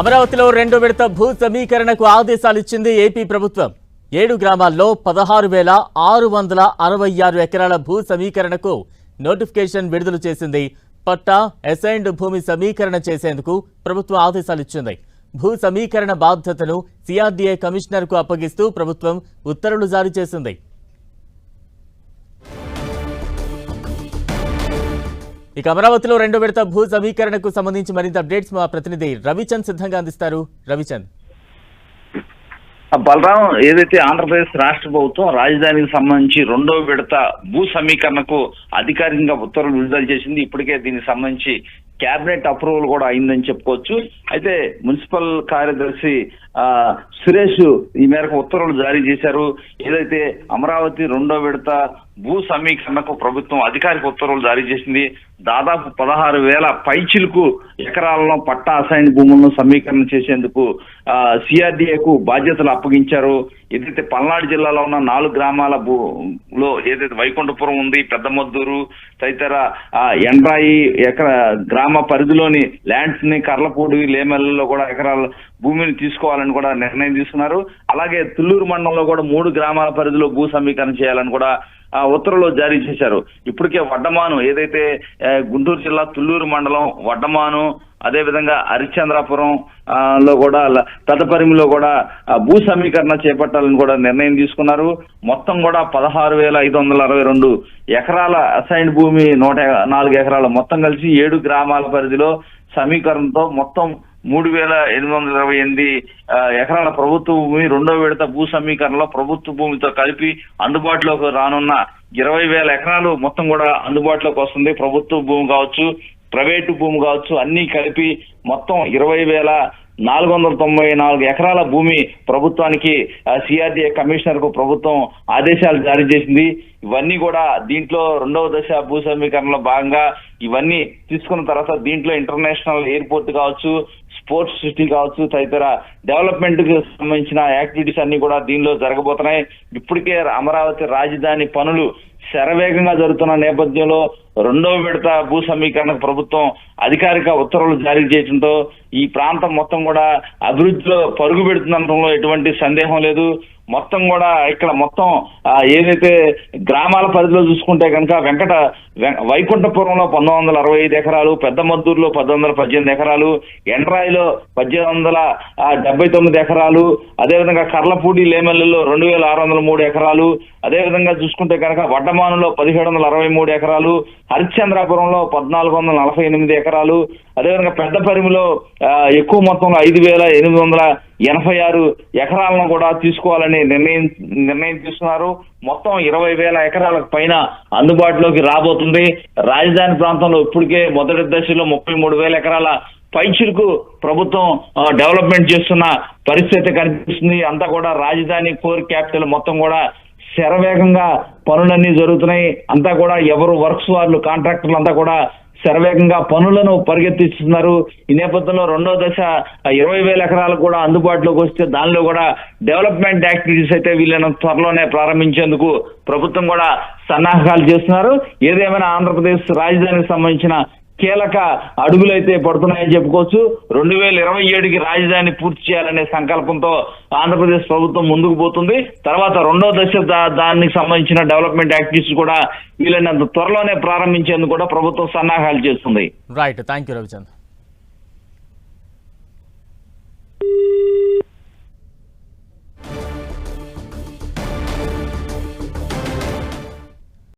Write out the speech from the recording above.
అమరావతిలో రెండో విడత భూ సమీకరణకు ఆదేశాలిచ్చింది ఏపీ ప్రభుత్వం. 7 గ్రామాల్లో 16,666 ఎకరాల భూ సమీకరణకు నోటిఫికేషన్ విడుదల చేసింది. పట్టా అసైన్డ్ భూమి సమీకరణ చేసేందుకు ప్రభుత్వం ఆదేశాలిచ్చింది. భూ సమీకరణ బాధ్యతను సిఆర్డీఏ కమిషనర్కు అప్పగిస్తూ ప్రభుత్వం ఉత్తర్వులు జారీ చేసింది. ఇక అమరావతిలో రెండో విడత భూ సమీకరణకు సంబంధించి మరింత అప్డేట్స్ మా ప్రతినిధి రవిచంద్ సిద్ధంగా అందిస్తారు. రవిచంద్. బలరాం, ఏదైతే ఆంధ్రప్రదేశ్ రాష్ట్ర ప్రభుత్వం రాజధానికి సంబంధించి రెండో విడత భూ సమీకరణకు అధికారికంగా ఉత్తర్వులు విడుదల చేసింది. ఇప్పటికే దీనికి సంబంధించి కేబినెట్ అప్రూవల్ కూడా అయిందని చెప్పుకోవచ్చు. అయితే మున్సిపల్ కార్యదర్శి సురేష్ ఈ మేరకు ఉత్తర్వులు జారీ చేశారు. ఏదైతే అమరావతి రెండో విడత భూ సమీకరణకు ప్రభుత్వం అధికారిక ఉత్తర్వులు జారీ చేసింది. దాదాపు 16,000 పైచిలకు ఎకరాలలో పట్టా అసైన్ భూములను సమీకరణ చేసేందుకు సిఆర్డీఏకు బాధ్యతలు అప్పగించారు. ఏదైతే పల్నాడు జిల్లాలో ఉన్న 4 గ్రామాల లో ఏదైతే వైకుంఠపురం ఉంది, పెద్దమద్దూరు తదితర ఎండ్రాయి గ్రామ పరిధిలోని ల్యాండ్స్ ని కర్లపూడి, లేమెల్లలో కూడా ఎకరాల భూమిని తీసుకోవాలని కూడా నిర్ణయం తీసుకున్నారు. అలాగే తుళ్లూరు మండలంలో కూడా 3 గ్రామాల పరిధిలో భూ సమీకరణ చేయాలని కూడా ఉత్తర్వులు జారీ చేశారు. ఇప్పటికే వడ్డమాను, ఏదైతే గుంటూరు జిల్లా తుళ్లూరు మండలం వడ్డమాను, అదేవిధంగా హరిశ్చంద్రాపురం లో కూడా పెద్దపరిమిలో కూడా భూ సమీకరణ చేపట్టాలని కూడా నిర్ణయం తీసుకున్నారు. మొత్తం కూడా 16,562 ఎకరాల అసైన్డ్ భూమి 104 ఎకరాల మొత్తం కలిసి 7 గ్రామాల పరిధిలో సమీకరణతో మొత్తం 3,828 ఎకరాల ప్రభుత్వ భూమి రెండో విడత భూ సమీకరణలో ప్రభుత్వ భూమితో కలిపి అందుబాటులోకి రానున్న 20,000 ఎకరాలు మొత్తం కూడా అందుబాటులోకి వస్తుంది. ప్రభుత్వ భూమి కావచ్చు, ప్రైవేటు భూమి కావచ్చు, అన్ని కలిపి మొత్తం 20,494 ఎకరాల భూమి ప్రభుత్వానికి సిఆర్డీఏ కమిషనర్ కు ప్రభుత్వం ఆదేశాలు జారీ చేసింది. ఇవన్నీ కూడా దీంట్లో రెండవ దశ భూ సమీకరణలో భాగంగా ఇవన్నీ తీసుకున్న తర్వాత దీంట్లో ఇంటర్నేషనల్ ఎయిర్పోర్ట్ కావచ్చు, స్పోర్ట్స్ సిటీ కావచ్చు, తదితర డెవలప్మెంట్ కి సంబంధించిన యాక్టివిటీస్ అన్ని కూడా దీనిలో జరగబోతున్నాయి. ఇప్పటికే అమరావతి రాజధాని పనులు శరవేగంగా జరుగుతున్న నేపథ్యంలో రెండవ విడత భూ సమీకరణకు ప్రభుత్వం అధికారిక ఉత్తర్వులు జారీ చేయడంతో ఈ ప్రాంతం మొత్తం కూడా అభివృద్ధిలో పరుగు పెడుతుందనడంలో ఎటువంటి సందేహం లేదు. మొత్తం కూడా ఇక్కడ మొత్తం ఏదైతే గ్రామాల పరిధిలో చూసుకుంటే కనుక వైకుంఠపురంలో 1,965 ఎకరాలు, పెద్దమద్దూరులో 1,118 ఎకరాలు, ఎండ్రాయిలో 1,879 ఎకరాలు, అదేవిధంగా కర్లపూడి, లేమెల్లలో 2,603 ఎకరాలు, అదేవిధంగా చూసుకుంటే కనుక వడ్డమానులో 1,763 ఎకరాలు, హరిశ్చంద్రాపురంలో 1,448 ఎకరాలు, అదేవిధంగా పెద్దపరిమిలో ఎక్కువ మొత్తంలో 5,886 ఎకరాలను కూడా తీసుకోవాలని నిర్ణయం తీసుకున్నారు. మొత్తం 20,000 ఎకరాలకు పైన అందుబాటులోకి రాబోతుంది. రాజధాని ప్రాంతంలో ఇప్పటికే మొదటి దశలో 33,000 ఎకరాల పైచిలకు ప్రభుత్వం డెవలప్మెంట్ చేస్తున్న పరిస్థితి కనిపిస్తుంది. అంతా కూడా రాజధాని కోర్ క్యాపిటల్ మొత్తం కూడా శరవేగంగా పనులన్నీ జరుగుతున్నాయి. అంతా కూడా ఎవరు వర్క్స్ వాళ్ళు కాంట్రాక్టర్లు అంతా కూడా శరవేగంగా పనులను పరిగెత్తిస్తున్నారు. ఈ నేపథ్యంలో రెండో దశ 20,000 ఎకరాలు కూడా అందుబాటులోకి వస్తే దానిలో కూడా డెవలప్మెంట్ యాక్టివిటీస్ అయితే వీళ్ళని త్వరలోనే ప్రారంభించేందుకు ప్రభుత్వం కూడా సన్నాహకాలు చేస్తున్నారు. ఏదేమైనా ఆంధ్రప్రదేశ్ రాజధానికి సంబంధించిన కీలక అడుగులైతే పడుతున్నాయని చెప్పుకోవచ్చు. 2027కి రాజధాని పూర్తి చేయాలనే సంకల్పంతో ఆంధ్రప్రదేశ్ ప్రభుత్వం ముందుకు పోతుంది. తర్వాత రెండో దశ దానికి సంబంధించిన డెవలప్మెంట్ యాక్టివిటీస్ కూడా వీళ్ళని త్వరలోనే ప్రారంభించేందుకు కూడా ప్రభుత్వం సన్నాహాలు చేస్తుంది. Right, thank you Ravichand.